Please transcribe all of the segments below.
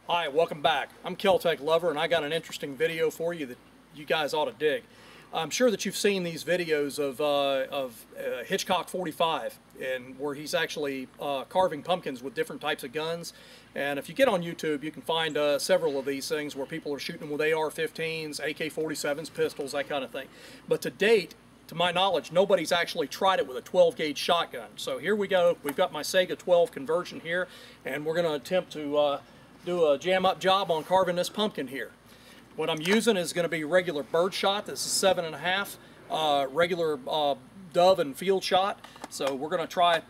Hi, welcome back. I'm Kel-Tec Lover, and I got an interesting video for you that you guys ought to dig. I'm sure that you've seen these videos of Hitchcock 45, and where he's actually carving pumpkins with different types of guns. And if you get on YouTube, you can find several of these things where people are shooting with AR-15s, AK-47s, pistols, that kind of thing. But to date, to my knowledge, nobody's actually tried it with a 12-gauge shotgun. So here we go. We've got my Saiga 12 conversion here, and we're going to attempt to do a jam-up job on carving this pumpkin here. What I'm using is going to be regular bird shot. This is 7.5, regular dove and field shot. So we're going to try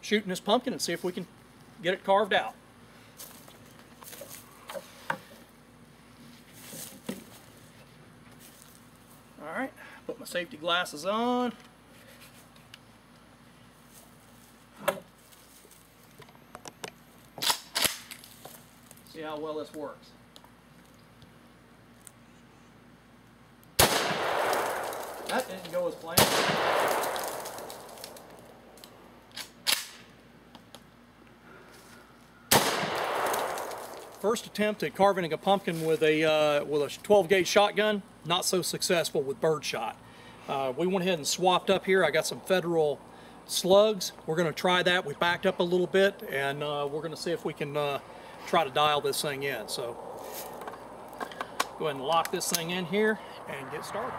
shooting this pumpkin and see if we can get it carved out. Alright, put my safety glasses on. See how well this works. That didn't go as planned. First attempt at carving a pumpkin with a 12-gauge shotgun, not so successful with bird shot. We went ahead and swapped up here. I got some Federal slugs. We're going to try that. We backed up a little bit, and we're going to see if we can try to dial this thing in. So go ahead and lock this thing in here and get started.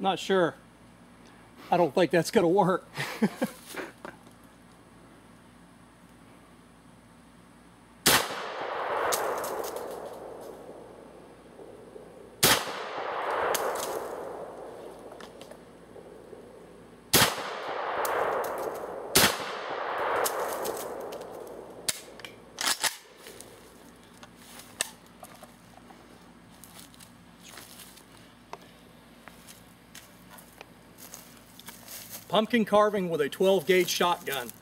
Not sure. I don't think that's going to work. Pumpkin carving with a 12-gauge shotgun.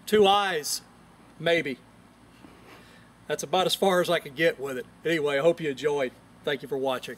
2 eyes, maybe. That's about as far as I could get with it. Anyway, I hope you enjoyed. Thank you for watching.